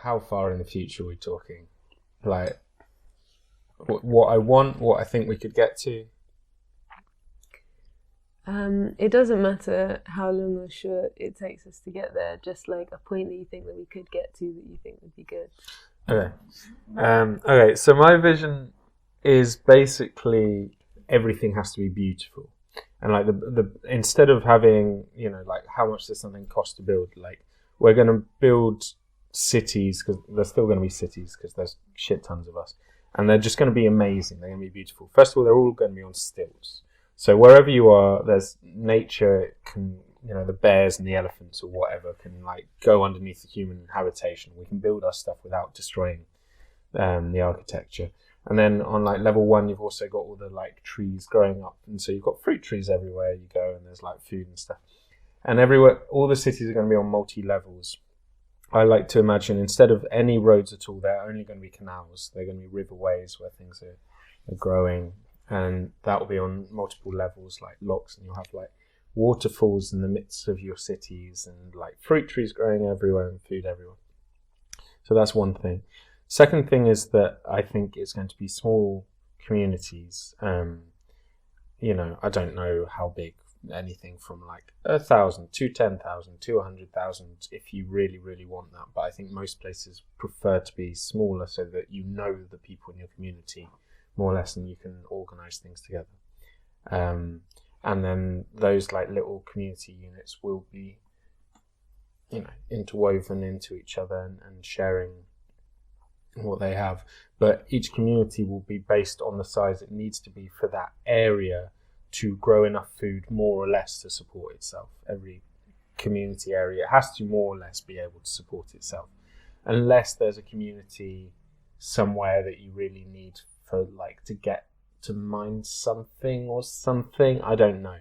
how far in the future are we talking? Like, what I want, what I think we could get to. It doesn't matter how long or short it takes us to get there, just like a point that you think that we could get to that you think would be good. Okay. Okay, so my vision is basically everything has to be beautiful. And like the instead of having, like how much does something cost to build, like we're going to build cities, because there's still going to be cities because there's shit tons of us. And they're just going to be amazing. They're going to be beautiful. First of all, they're all going to be on stilts. So wherever you are, there's nature can, the bears and the elephants or whatever can like go underneath the human habitation. We can build our stuff without destroying the architecture. And then on like level 1, you've also got all the like trees growing up, and so you've got fruit trees everywhere you go, and there's like food and stuff. And everywhere, all the cities are going to be on multi levels. I like to imagine instead of any roads at all, they're only going to be canals. They're going to be riverways where things are growing, and that will be on multiple levels, like locks, and you'll have like waterfalls in the midst of your cities, and like fruit trees growing everywhere and food everywhere. So that's one thing. Second thing is that I think it's going to be small communities. I don't know how big, anything from like 1,000 to 10,000 to 100,000 if you really, really want that. But I think most places prefer to be smaller so that you know the people in your community more or less, and you can organise things together. And then those like little community units will be, interwoven into each other and sharing what they have. But each community will be based on the size it needs to be for that area to grow enough food more or less to support itself. Every community area has to more or less be able to support itself, unless there's a community somewhere that you really need for like to get to mine something or something. I don't know,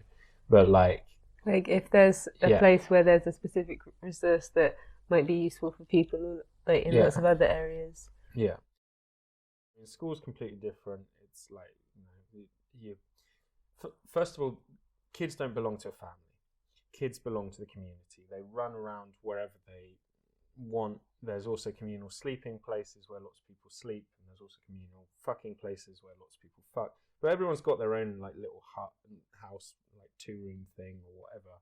but like if there's a place where there's a specific resource that might be useful for people, like in lots of other areas. Yeah. School's completely different. It's like first of all, kids don't belong to a family. Kids belong to the community. They run around wherever they want. There's also communal sleeping places where lots of people sleep, and there's also communal fucking places where lots of people fuck. But everyone's got their own like little hut and house, like 2-room thing or whatever.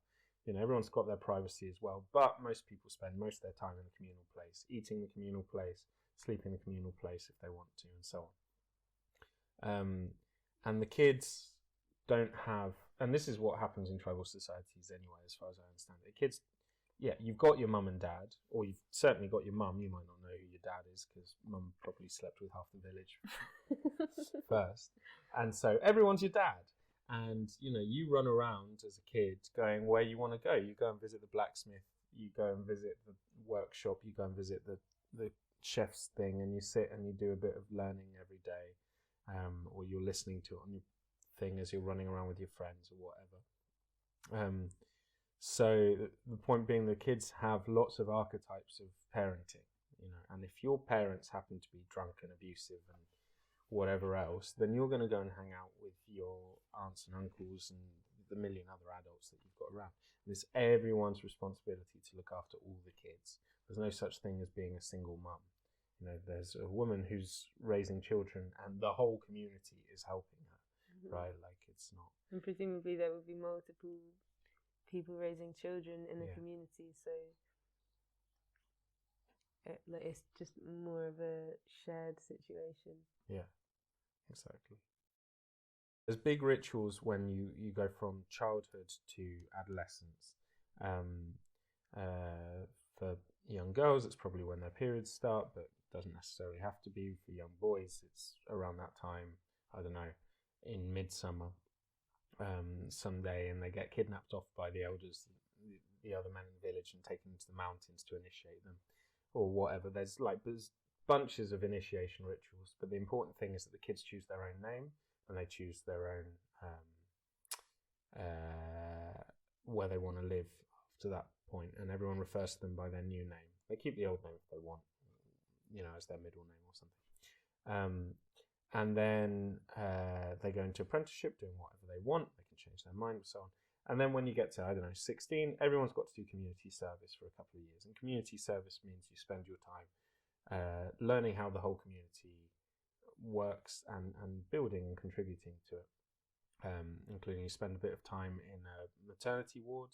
Everyone's got their privacy as well. But most people spend most of their time in the communal place, eating the communal place, sleep in the communal place if they want to, and so on. And the kids don't have, and this is what happens in tribal societies anyway, as far as I understand it. Kids, you've got your mum and dad, or you've certainly got your mum. You might not know who your dad is because mum probably slept with half the village first, and so everyone's your dad. And you run around as a kid going where you want to go. You go and visit the blacksmith, you go and visit the workshop, you go and visit the chef's thing, and you sit and you do a bit of learning every day, or you're listening to it on your thing as you're running around with your friends or whatever. So the point being, the kids have lots of archetypes of parenting, and if your parents happen to be drunk and abusive and whatever else, then you're going to go and hang out with your aunts and uncles and the million other adults that you've got around. And it's everyone's responsibility to look after all the kids. There's no such thing as being a single mum. There's a woman who's raising children and the whole community is helping her, right? Like, it's not. And presumably there will be multiple people raising children in a community, so it's just more of a shared situation. Yeah, exactly. There's big rituals when you go from childhood to adolescence. For young girls, it's probably when their periods start, but it doesn't necessarily have to be. For young boys, it's around that time, I don't know, in midsummer, someday, and they get kidnapped off by the elders, the other men in the village, and taken to the mountains to initiate them, or whatever. There's bunches of initiation rituals, but the important thing is that the kids choose their own name, and they choose their own where they want to live after that point, and everyone refers to them by their new name. They keep the old name if they want, as their middle name or something. And then they go into apprenticeship, doing whatever they want. They can change their mind and so on. And then when you get to, 16, everyone's got to do community service for a couple of years. And community service means you spend your time learning how the whole community works and building and contributing to it, including you spend a bit of time in a maternity ward.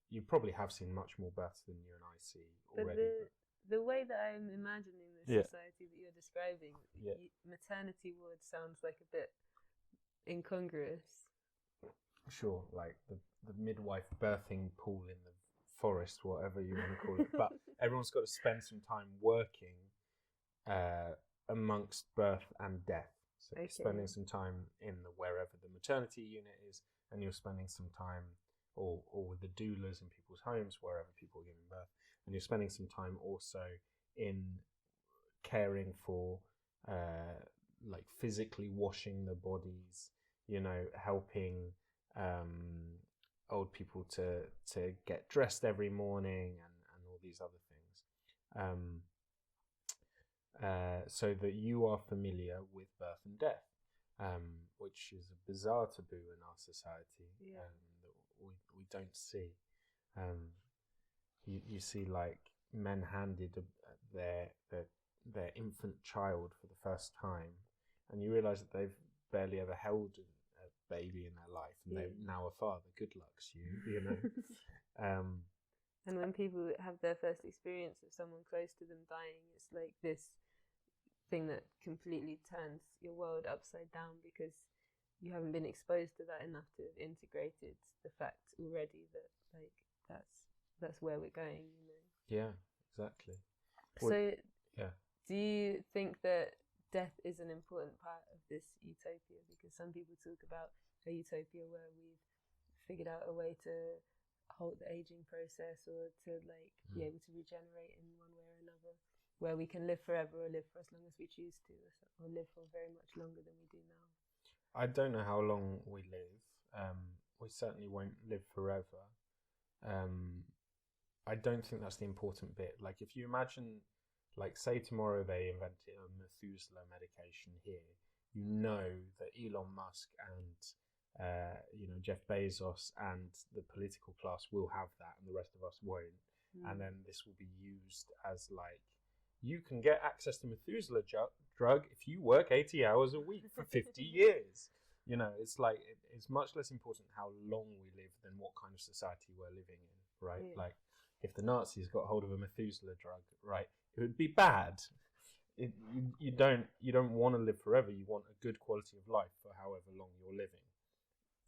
You probably have seen much more births than you and I see already. The way that I'm imagining this Yeah. society that you're describing, Yeah. maternity ward sounds like a bit incongruous. Sure, like the midwife birthing pool in the forest, whatever you want to call it. But everyone's got to spend some time working amongst birth and death. So Okay. you're spending some time in wherever the maternity unit is, and you're spending some time or with the doulas in people's homes, wherever people are giving birth, and you're spending some time also in caring for like physically washing the bodies, helping old people to get dressed every morning and all these other things, so that you are familiar with birth and death, which is a bizarre taboo in our society. Yeah. That we don't see. You see like men handed their infant child for the first time, and you realise that they've barely ever held a baby in their life, and they're now a father. Good luck to you, And when people have their first experience of someone close to them dying, it's like this thing that completely turns your world upside down because you haven't been exposed to that enough to have integrated the fact already that like that's where we're going, Yeah, exactly. So yeah. Do you think that death is an important part of this utopia? Because some people talk about a utopia where we've figured out a way to halt the aging process or to like be able to regenerate in one way or another, where we can live forever or live for as long as we choose to, or live for very much longer than we do now. I don't know how long we live. We certainly won't live forever. I don't think that's the important bit. Like if you imagine, like say tomorrow they invented a Methuselah medication here, you know that Elon Musk and Jeff Bezos and the political class will have that and the rest of us won't. And then this will be used as like, you can get access to Methuselah drug if you work 80 hours a week for 50 years. It's like, it's much less important how long we live than what kind of society we're living in, right? Yeah. Like if the Nazis got hold of a Methuselah drug, right, it would be bad. You don't want to live forever. You want a good quality of life for however long you're living,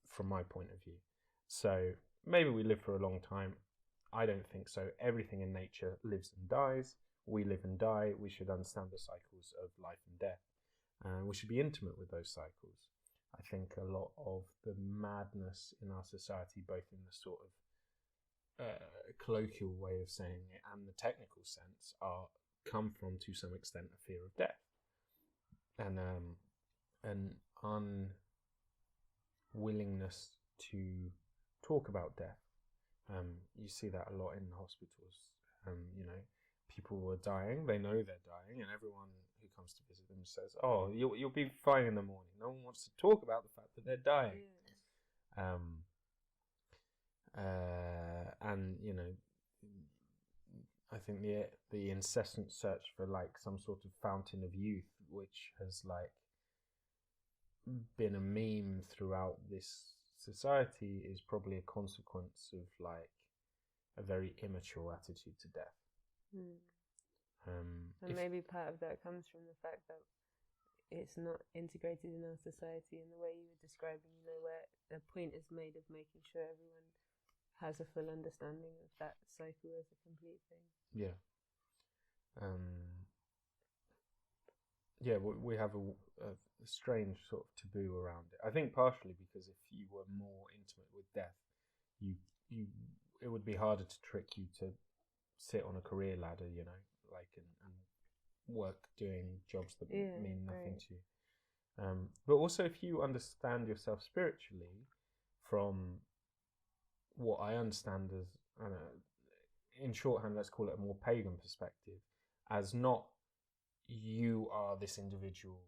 from my point of view. So maybe we live for a long time. I don't think so. Everything in nature lives and dies. We live and die. We should understand the cycles of life and death. And we should be intimate with those cycles. I think a lot of the madness in our society, both in the sort of colloquial way of saying it and the technical sense, come from to some extent a fear of death and an unwillingness to talk about death. You see that a lot in hospitals. People are dying, they know they're dying, and everyone who comes to visit them says, "Oh, you'll be fine in the morning." No one wants to talk about the fact that they're dying. Yeah. And I think the incessant search for like some sort of fountain of youth, which has like been a meme throughout this society, is probably a consequence of like a very immature attitude to death. And maybe part of that comes from the fact that it's not integrated in our society in the way you were describing, where a point is made of making sure everyone has a full understanding of that cycle as a complete thing. Yeah. We have a strange sort of taboo around it. I think partially because if you were more intimate with death, it would be harder to trick you to sit on a career ladder, and work doing jobs that mean nothing to you. But also if you understand yourself spiritually from what I understand as, in shorthand, let's call it a more pagan perspective, as not you are this individual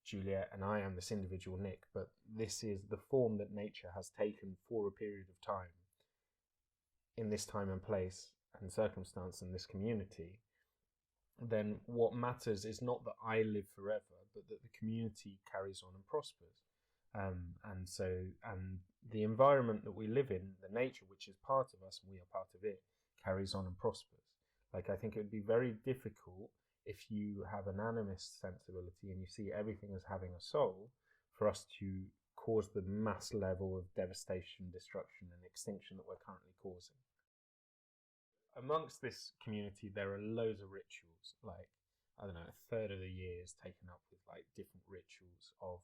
Juliet and I am this individual Nick, but this is the form that nature has taken for a period of time in this time and place and circumstance in this community, then what matters is not that I live forever, but that the community carries on and prospers. And the environment that we live in, the nature which is part of us and we are part of it, carries on and prospers. Like, I think it would be very difficult if you have an animist sensibility and you see everything as having a soul, for us to cause the mass level of devastation, destruction, and extinction that we're currently causing. Amongst this community, there are loads of rituals. Like, I don't know, a third of the year is taken up with like different rituals of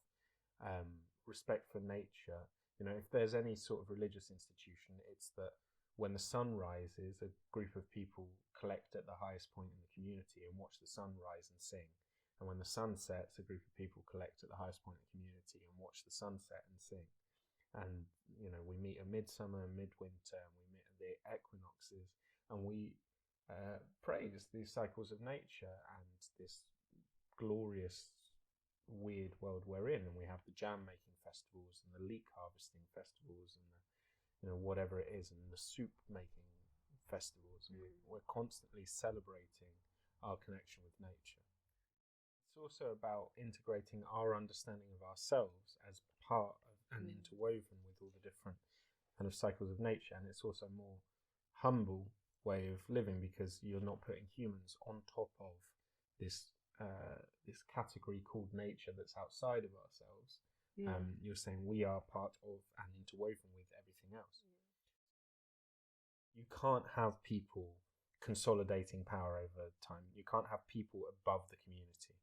respect for nature. You know, if there's any sort of religious institution, it's that when the sun rises, a group of people collect at the highest point in the community and watch the sun rise and sing. And when the sun sets, a group of people collect at the highest point in the community and watch the sunset and sing. And, you know, we meet at midsummer and midwinter, and we meet at the equinoxes, and we praise these cycles of nature and this glorious, weird world we're in. And we have the jam making festivals and the leek harvesting festivals and the, you know, whatever it is, and the soup making festivals. And we're constantly celebrating our connection with nature. It's also about integrating our understanding of ourselves as part of and interwoven with all the different kind of cycles of nature. And it's also a more humble way of living, because you're not putting humans on top of this this category called nature that's outside of ourselves. You're saying we are part of and interwoven with everything else. You can't have people consolidating power over time. You can't have people above the community.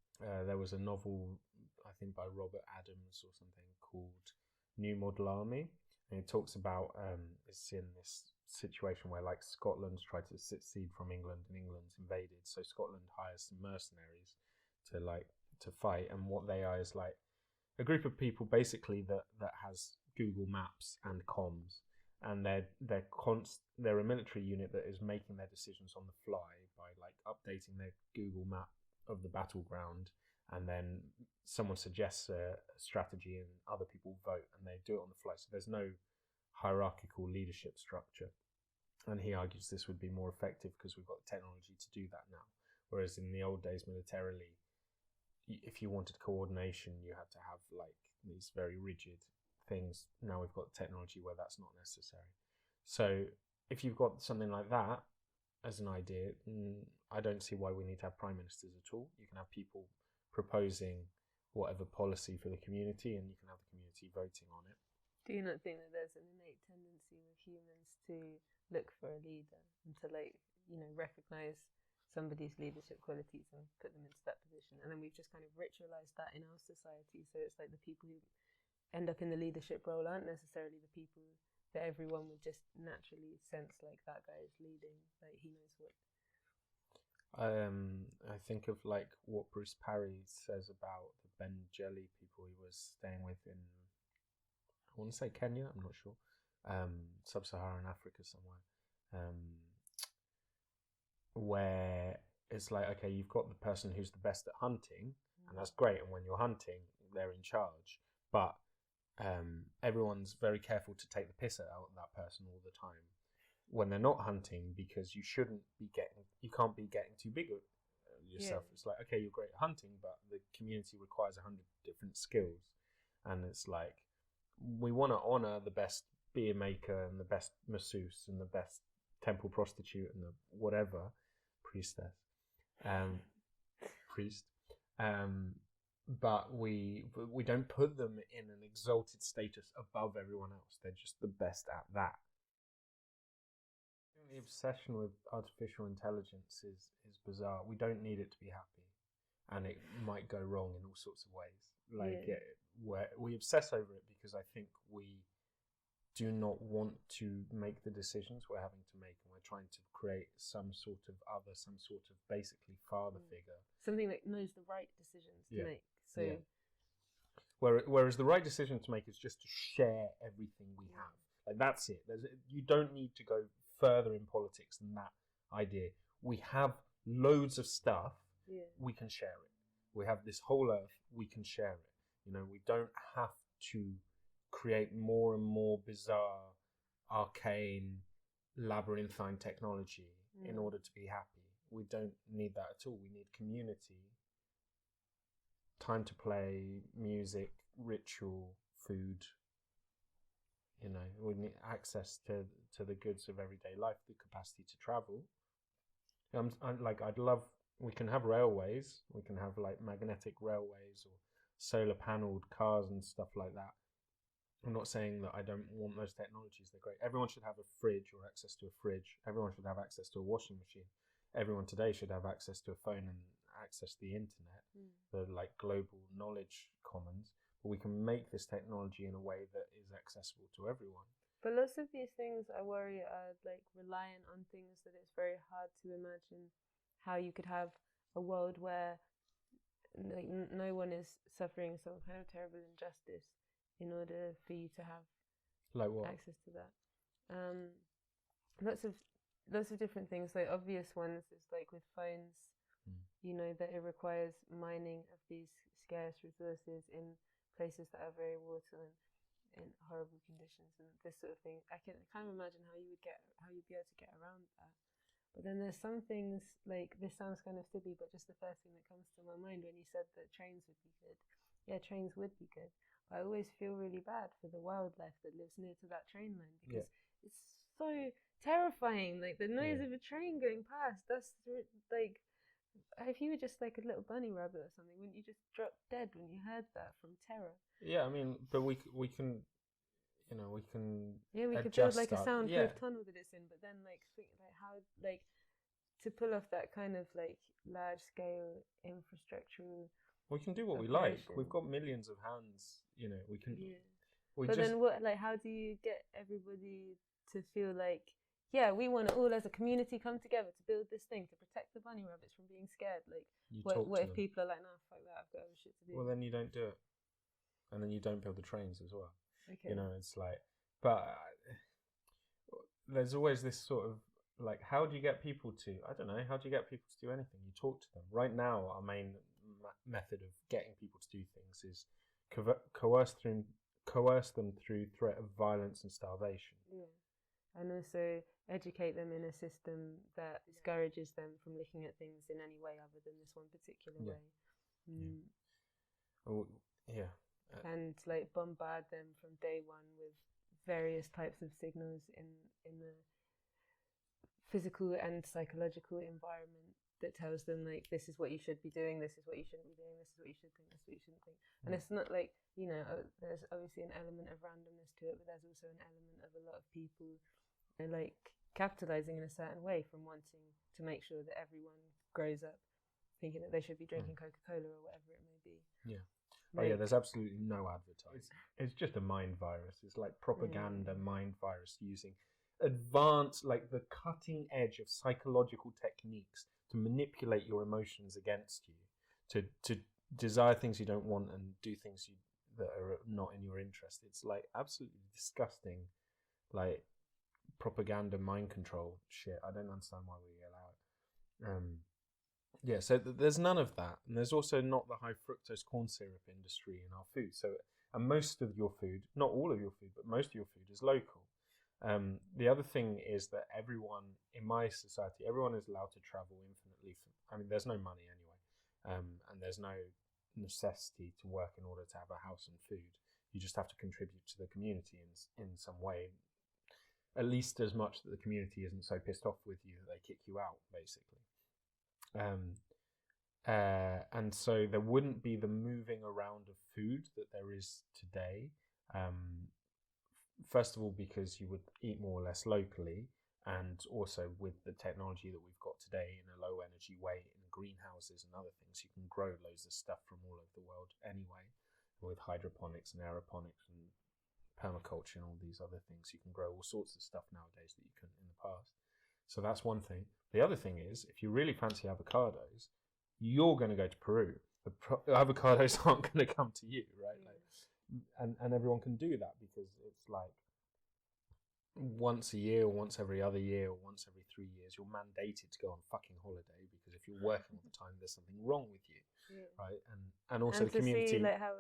There was a novel, I think by Robert Adams or something, called New Model Army, and it talks about it's in this situation where like Scotland's tried to secede from England and England's invaded, so Scotland hires some mercenaries to fight, and what they are is like a group of people basically that has Google Maps and comms, and they're a military unit that is making their decisions on the fly by like updating their Google map of the battleground, and then someone suggests a strategy and other people vote and they do it on the fly. So there's no hierarchical leadership structure, and he argues this would be more effective because we've got the technology to do that now, whereas in the old days militarily, if you wanted coordination, you had to have like these very rigid things. Now we've got technology where that's not necessary. So if you've got something like that as an idea, I don't see why we need to have prime ministers at all. You can have people proposing whatever policy for the community, and you can have the community voting on it. Do you not think that there's an innate tendency with humans to look for a leader and to recognize somebody's leadership qualities and put them into that position? And then we've just kind of ritualized that in our society. So it's like the people who end up in the leadership role aren't necessarily the people that everyone would just naturally sense, like, that guy is leading, like he knows what. I think of like what Bruce Parry says about the Ben Jelly people he was staying with in, I want to say Kenya, I'm not sure, sub-Saharan Africa somewhere, where it's like, okay, you've got the person who's the best at hunting, and that's great, and when you're hunting, they're in charge, but everyone's very careful to take the piss out of that person all the time when they're not hunting, because you can't be getting too big of yourself. Yeah. It's like, okay, you're great at hunting, but the community requires 100 different skills, and it's like, we want to honor the best beer maker and the best masseuse and the best temple prostitute and the whatever priestess, priest, but we don't put them in an exalted status above everyone else. They're just the best at that. The obsession with artificial intelligence is bizarre. We don't need it to be happy, and it might go wrong in all sorts of ways. We obsess over it because I think we do not want to make the decisions we're having to make, and we're trying to create some sort of basically father figure, something that knows the right decisions to make. So, whereas the right decision to make is just to share everything we have. Like, that's it. You don't need to go further in politics than that idea. We have loads of stuff. We can share it. We have this whole earth. We can share it. We don't have to create more and more bizarre, arcane, labyrinthine technology in order to be happy. we don't need that at all. We need community, time to play, music, ritual, food. You know, we need access to the goods of everyday life, the capacity to travel. I'd love, we can have railways, we can have like magnetic railways or solar panelled cars and stuff like that. I'm not saying that I don't want those technologies, they're great. Everyone should have a fridge or access to a fridge. Everyone should have access to a washing machine. Everyone today should have access to a phone and access to the internet, the like global knowledge commons. But we can make this technology in a way that is accessible to everyone. But lots of these things, I worry, are like reliant on things that it's very hard to imagine how you could have a world where like no one is suffering some kind of terrible injustice in order for you to have like what? access to that. Lots of different things. Like obvious ones is like with phones, you know, that it requires mining of these scarce resources in places that are very water and in horrible conditions and this sort of thing. I can kind of imagine how you'd be able to get around that. But then there's some things, like, this sounds kind of silly, but just the first thing that comes to my mind when you said that trains would be good. Yeah, trains would be good. But I always feel really bad for the wildlife that lives near to that train line because it's so terrifying. Like the noise of a train going past, that's like, if you were just like a little bunny rabbit or something, wouldn't you just drop dead when you heard that from terror? Yeah, I mean, but we can, you know, we can. Yeah, we could build like a soundproof tunnel that it's in, but then like think like how like to pull off that kind of like large scale infrastructural. We can do what we like. We've got millions of hands. You know, we can. Yeah. But then what? Like, how do you get everybody to feel like? Yeah, we want to all as a community come together to build this thing to protect the bunny rabbits from being scared. Like, what if people are like, no, fuck that, I've got other shit to do. Well, then you don't do it, and then you don't build the trains as well. Okay. You know, it's like, but there's always this sort of like, how do you get people to? I don't know. How do you get people to do anything? You talk to them. Right now, our main method of getting people to do things is coerce them through threat of violence and starvation. Yeah. And also educate them in a system that discourages them from looking at things in any way other than this one particular way. Oh, yeah. And like bombard them from day one with various types of signals in the physical and psychological environment that tells them like, this is what you should be doing, this is what you shouldn't be doing, this is what you should think, this is what you shouldn't think. And it's not like, you know, there's obviously an element of randomness to it, but there's also an element of a lot of people like capitalizing in a certain way from wanting to make sure that everyone grows up thinking that they should be drinking Coca-Cola or whatever it may be. Yeah. Like, there's absolutely no advertising. It's just a mind virus. It's like propaganda mind virus using advanced, like the cutting edge of psychological techniques to manipulate your emotions against you, to desire things you don't want and do things that are not in your interest. It's like absolutely disgusting, like propaganda mind control shit. I don't understand why we allow it. So there's none of that, and there's also not the high fructose corn syrup industry in our food. So, and most of your food, not all of your food, but most of your food is local. The other thing is that everyone in my society, everyone is allowed to travel infinitely. I mean, there's no money anyway, and there's no necessity to work in order to have a house and food. You just have to contribute to the community in some way, at least as much that the community isn't so pissed off with you that they kick you out, basically. And so there wouldn't be the moving around of food that there is today. First of all, because you would eat more or less locally, and also with the technology that we've got today in a low energy way in greenhouses and other things, you can grow loads of stuff from all over the world anyway, with hydroponics and aeroponics and permaculture and all these other things. You can grow all sorts of stuff nowadays that you couldn't in the past. So that's one thing. The other thing is, if you really fancy avocados, you're going to go to Peru. The avocados aren't going to come to you, right? Like, and everyone can do that because it's like once a year or once every other year or once every 3 years, you're mandated to go on fucking holiday because if you're working all the time, there's something wrong with you, right? And also the community. See, like, how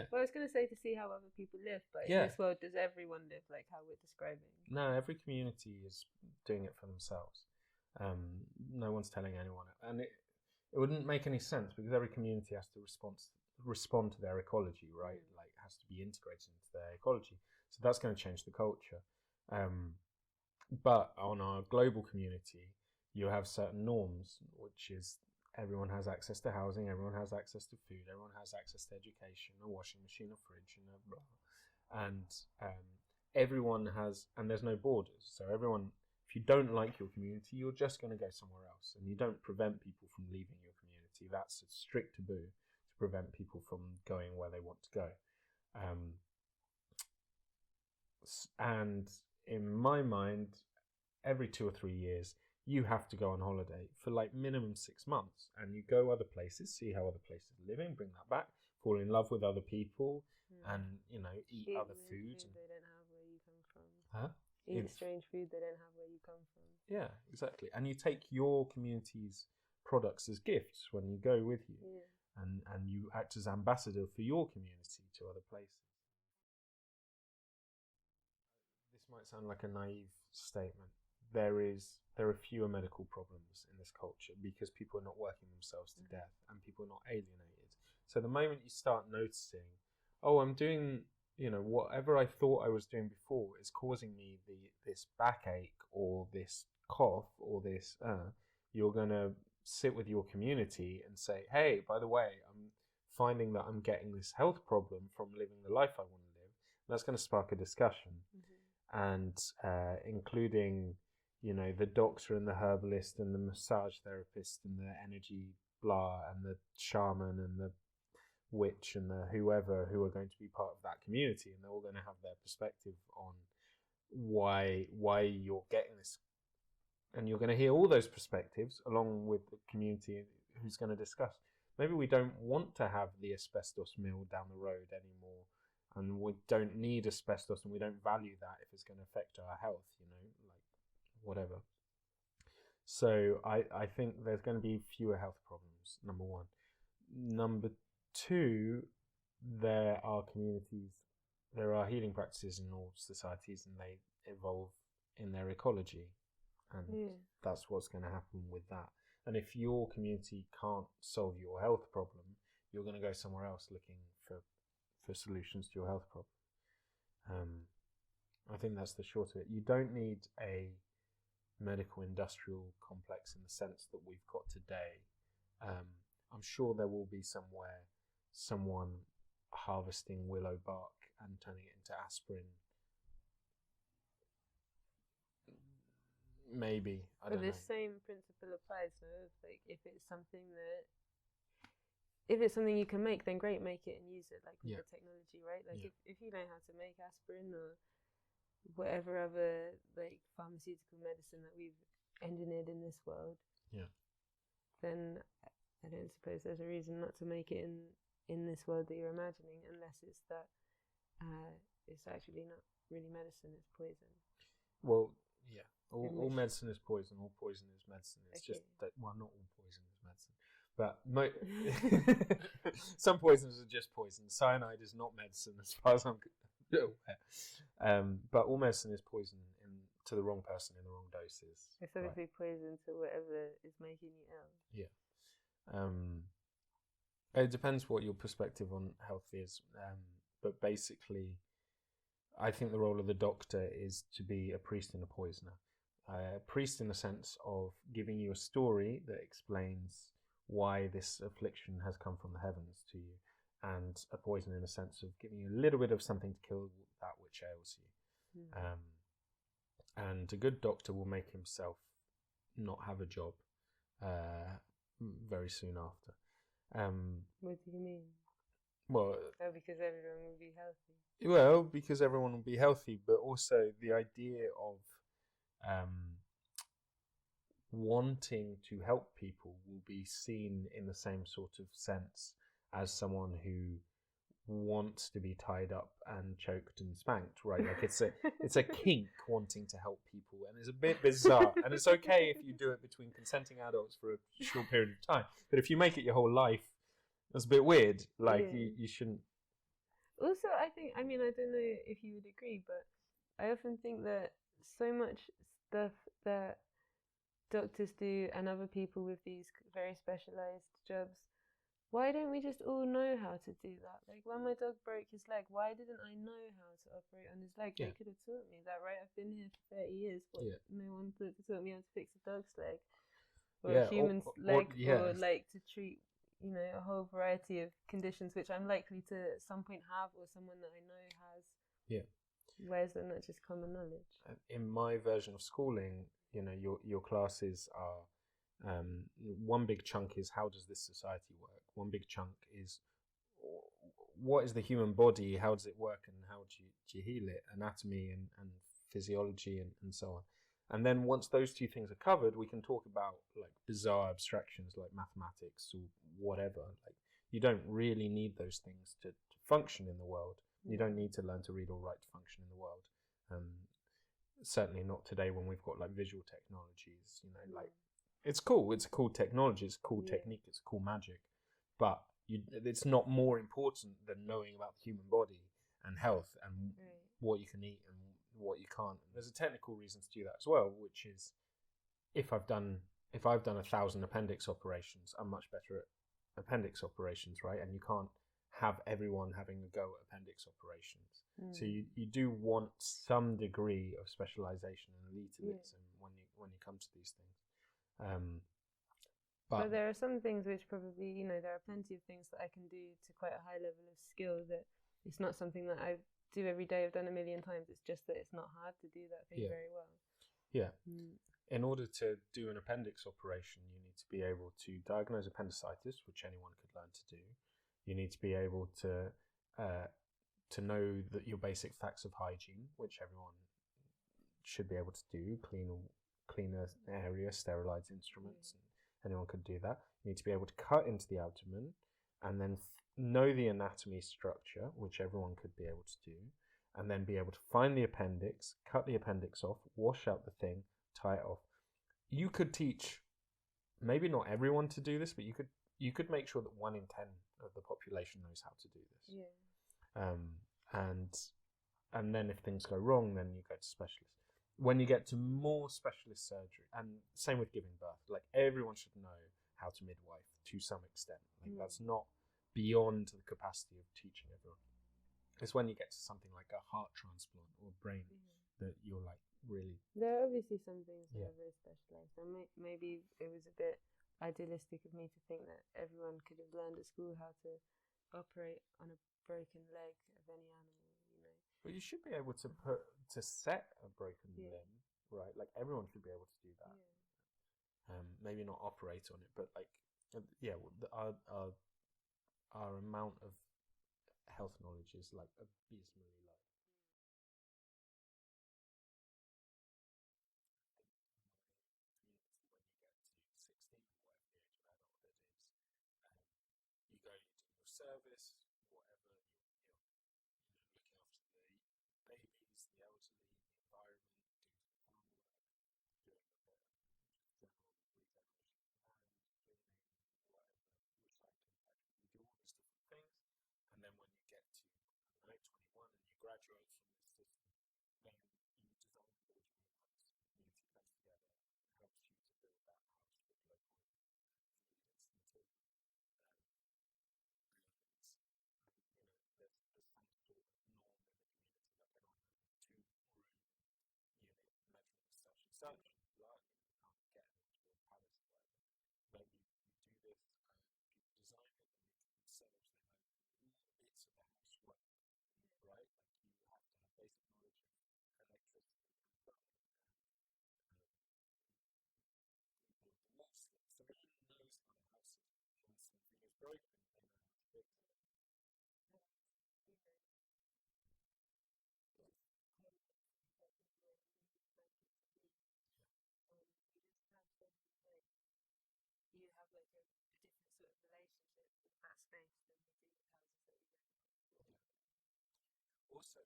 well, I was going to say to see how other people live, but in this world, does everyone live like how we're describing? No, every community is doing it for themselves. No one's telling anyone, and it wouldn't make any sense because every community has to respond to their ecology, right? Like, it has to be integrated into their ecology. So that's going to change the culture. But on our global community, you have certain norms, which is everyone has access to housing, everyone has access to food, everyone has access to education, a washing machine, a fridge, and a blah. And everyone has, and there's no borders. So everyone, if you don't like your community, you're just going to go somewhere else, and you don't prevent people from leaving your community. That's a strict taboo to prevent people from going where they want to go. And in my mind, every 2 or 3 years, you have to go on holiday for like minimum 6 months, and you go other places, see how other places are living, bring that back, fall in love with other people, and eat other foods. Food they don't have where you come from. Huh? Eat strange food they don't have where you come from. Yeah, exactly. And you take your community's products as gifts when you go with you, and you act as ambassador for your community to other places. This might sound like a naive statement. There are fewer medical problems in this culture because people are not working themselves to death and people are not alienated. So the moment you start noticing, oh, I'm doing, whatever I thought I was doing before is causing me this backache or this cough or this, you're going to sit with your community and say, hey, by the way, I'm finding that I'm getting this health problem from living the life I want to live. That's going to spark a discussion, and including, the doctor and the herbalist and the massage therapist and the energy blah and the shaman and the witch and the whoever who are going to be part of that community, and they're all going to have their perspective on why you're getting this, and you're going to hear all those perspectives along with the community who's going to discuss. Maybe we don't want to have the asbestos mill down the road anymore, and we don't need asbestos, and we don't value that if it's going to affect our health, like whatever. So I think there's going to be fewer health problems, number one. Number two, there are healing practices in all societies, and they evolve in their ecology, and that's what's going to happen with that. And if your community can't solve your health problem, you're going to go somewhere else looking for solutions to your health problem. I think that's the short of it. You don't need a medical industrial complex in the sense that we've got today. I'm sure there will be somewhere someone harvesting willow bark and turning it into aspirin. Maybe, I don't know. But this same principle applies. So like, if it's something you can make, then great, make it and use it, like with the technology, right? Like if you know how to make aspirin or whatever other like pharmaceutical medicine that we've engineered in this world, then I don't suppose there's a reason not to make it in this world that you're imagining, unless it's that it's actually not really medicine, it's poison. Well, yeah, all medicine is poison, all poison is medicine. It's just that, well, not all poison is medicine, but some poisons are just poison. Cyanide is not medicine as far as I'm aware. But all medicine is poison to the wrong person in the wrong doses. It's obviously poison to whatever is making you ill. Yeah. It depends what your perspective on health is, but basically I think the role of the doctor is to be a priest and a poisoner. A priest in the sense of giving you a story that explains why this affliction has come from the heavens to you, and a poisoner in the sense of giving you a little bit of something to kill that which ails you. And a good doctor will make himself not have a job very soon after. What do you mean? Well, because everyone will be healthy. Well, because everyone will be healthy, but also the idea of wanting to help people will be seen in the same sort of sense as someone who wants to be tied up and choked and spanked, right? Like it's a kink wanting to help people, and it's a bit bizarre. And it's okay if you do it between consenting adults for a short period of time, but if you make it your whole life, that's a bit weird. Like you shouldn't. Also, I don't know if you would agree, but I often think that so much stuff that doctors do and other people with these very specialized jobs, why don't we just all know how to do that? Like when my dog broke his leg, why didn't I know how to operate on his leg? Yeah. They could have taught me that, right? I've been here for 30 years, but Yeah. no one taught me how to fix a dog's leg or Yeah, a human's or- leg, yeah. or like to treat, you know, a whole variety of conditions which I'm likely to at some point have, or someone that I know has. Yeah. Why is that not just common knowledge? In my version of schooling, you know, your classes are one big chunk is how does this society work? One big chunk is what is the human body? How does it work, and how do you heal it? Anatomy and physiology and so on. And then once those two things are covered, we can talk about like bizarre abstractions like mathematics or whatever. Like you don't really need those things to function in the world. You don't need to learn to read or write to function in the world. Certainly not today when we've got like visual technologies. You know, like it's cool. It's a cool technology. It's a cool technique. It's cool magic. But it's not more important than knowing about the human body and health and what you can eat and what you can't. And there's a technical reason to do that as well, which is if I've done 1,000 appendix operations, I'm much better at appendix operations, right? And you can't have everyone having a go at appendix operations. So you do want some degree of specialization and elitism when you come to these things. But there are some things which probably, you know, there are plenty of things that I can do to quite a high level of skill that it's not something that I do every day. I've done a million times. It's just that it's not hard to do that thing very well. Yeah. In order to do an appendix operation, you need to be able to diagnose appendicitis, which anyone could learn to do. You need to be able to know that your basic facts of hygiene, which everyone should be able to do, clean an area, sterilize instruments, and anyone could do that. You need to be able to cut into the abdomen and then know the anatomy structure, which everyone could be able to do, and then be able to find the appendix, cut the appendix off, wash out the thing, tie it off. You could teach, maybe not everyone to do this, but you could make sure that 1 in 10 of the population knows how to do this. And then if things go wrong, then you go to specialists. When you get to more specialist surgery, and same with giving birth, like everyone should know how to midwife to some extent. Like that's not beyond the capacity of teaching everyone. It's when you get to something like a heart transplant or brain that you're like really. There are obviously some things that are very specialized, and maybe it was a bit idealistic of me to think that everyone could have learned at school how to operate on a broken leg of any animal, you know. But you should be able to set a broken limb, right? Like everyone should be able to do that. Maybe not operate on it, but like our amount of health knowledge is like abysmally low. You go, you do your service, whatever, you're looking after the babies, the elderly, the environment, doing some farm work, doing a bit of general regeneration of land, cleaning, whatever, recycling factory. You do all these different things, and then when you get to 21 and you graduate from this system, then you design and build your own house. The community comes together and helps you to build that house with local ingredients and materials. There's some sort of norm in the community, like everyone knows a 2-room unit measuring such and such, largely you can't get into a palace or whatever. But you do this, people design it, they make it themselves, they know all bits of the house work, right? Like you have to have basic knowledge of electricity and plumbing and people with the wall slip. So everyone knows how the house is. When something is broken, they know how to fix it. You have like a different sort of relationship with that space than you do with houses that you rent. Also,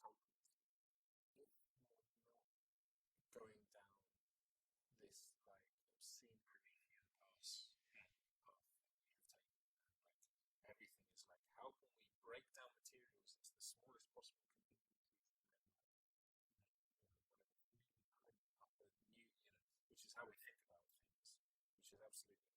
on the level of technology and companies, if you're not going down this like obscene Promethean path that you've taken, like everything is like, how can we break down materials into the smallest possible component pieces and then like whatever 3D print up a new, Absolutely.